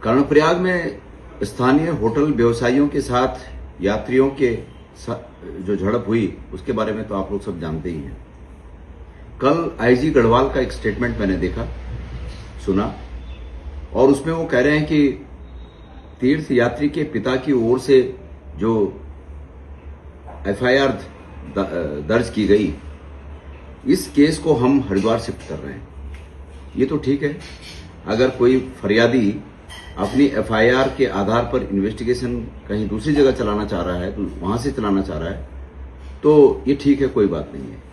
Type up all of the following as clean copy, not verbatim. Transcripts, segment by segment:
कर्णप्रयाग में स्थानीय होटल व्यवसायियों के साथ यात्रियों के जो झड़प हुई उसके बारे में तो आप लोग सब जानते ही हैं। कल आईजी गढ़वाल का एक स्टेटमेंट मैंने देखा, सुना, और उसमें वो कह रहे हैं कि तीर्थ यात्री के पिता की ओर से जो एफआईआर दर्ज की गई, इस केस को हम हरिद्वार शिफ्ट कर रहे हैं। ये तो ठीक है, अगर कोई फरियादी अपनी एफआईआर के आधार पर इन्वेस्टिगेशन कहीं दूसरी जगह चलाना चाह रहा है, तो वहां से चलाना चाह रहा है, तो ये ठीक है, कोई बात नहीं है।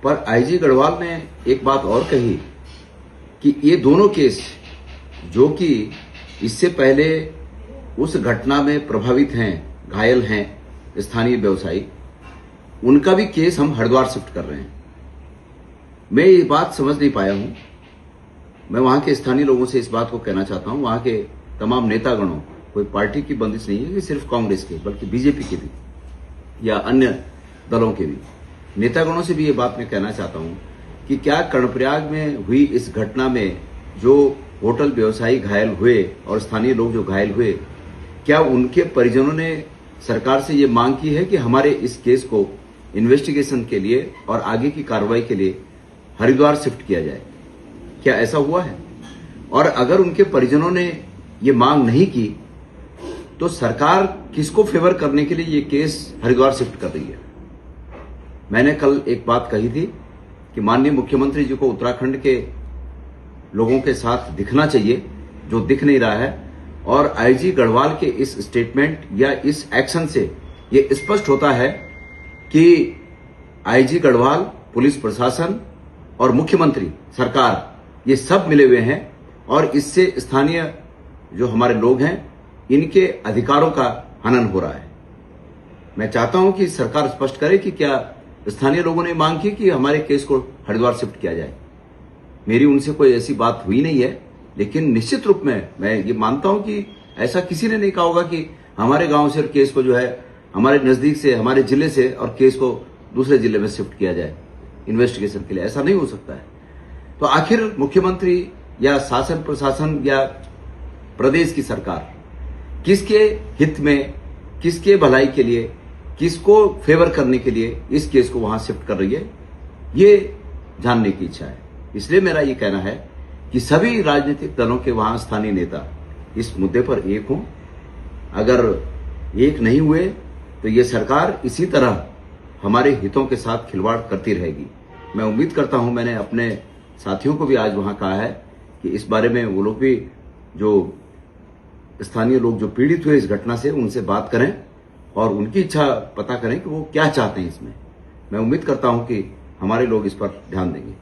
पर आईजी गढ़वाल ने एक बात और कही कि ये दोनों केस जो कि इससे पहले उस घटना में प्रभावित हैं, घायल हैं स्थानीय व्यवसायी, उनका भी केस हम हरिद्वार शिफ्ट कर रहे हैं। मैं ये बात समझ नहीं पाया हूं। मैं वहां के स्थानीय लोगों से इस बात को कहना चाहता हूं, वहां के तमाम नेतागणों, कोई पार्टी की बंदिश नहीं है कि सिर्फ कांग्रेस के, बल्कि बीजेपी के भी या अन्य दलों के भी नेतागणों से भी ये बात मैं कहना चाहता हूं कि क्या कर्णप्रयाग में हुई इस घटना में जो होटल व्यवसायी घायल हुए और स्थानीय लोग जो घायल हुए, क्या उनके परिजनों ने सरकार से ये मांग की है कि हमारे इस केस को इन्वेस्टिगेशन के लिए और आगे की कार्रवाई के लिए हरिद्वार शिफ्ट किया जाए? क्या ऐसा हुआ है? और अगर उनके परिजनों ने ये मांग नहीं की तो सरकार किसको फेवर करने के लिए ये केस हरिद्वार शिफ्ट कर रही है? मैंने कल एक बात कही थी कि माननीय मुख्यमंत्री जी को उत्तराखंड के लोगों के साथ दिखना चाहिए, जो दिख नहीं रहा है। और आईजी गढ़वाल के इस स्टेटमेंट या इस एक्शन से ये स्पष्ट होता है कि आईजी गढ़वाल, पुलिस प्रशासन और मुख्यमंत्री सरकार, ये सब मिले हुए हैं और इससे स्थानीय जो हमारे लोग हैं, इनके अधिकारों का हनन हो रहा है। मैं चाहता हूं कि सरकार स्पष्ट करे कि क्या स्थानीय लोगों ने मांग की कि हमारे केस को हरिद्वार शिफ्ट किया जाए। मेरी उनसे कोई ऐसी बात हुई नहीं है, लेकिन निश्चित रूप में मैं ये मानता हूं कि ऐसा किसी ने नहीं कहा होगा कि हमारे गांव से केस को जो है हमारे नजदीक से, हमारे जिले से और केस को दूसरे जिले में शिफ्ट किया जाए इन्वेस्टिगेशन के लिए। ऐसा नहीं हो सकता है। तो आखिर मुख्यमंत्री या शासन प्रशासन या प्रदेश की सरकार किसके हित में, किसके भलाई के लिए, किसको फेवर करने के लिए इस केस को वहां शिफ्ट कर रही है, ये जानने की इच्छा है। इसलिए मेरा ये कहना है कि सभी राजनीतिक दलों के वहां स्थानीय नेता इस मुद्दे पर एक हों। अगर एक नहीं हुए तो ये सरकार इसी तरह हमारे हितों के साथ खिलवाड़ करती रहेगी। मैं उम्मीद करता हूं, मैंने अपने साथियों को भी आज वहां कहा है कि इस बारे में वो लोग भी, जो स्थानीय लोग जो पीड़ित हुए इस घटना से, उनसे बात करें और उनकी इच्छा पता करें कि वो क्या चाहते हैं इसमें। मैं उम्मीद करता हूं कि हमारे लोग इस पर ध्यान देंगे।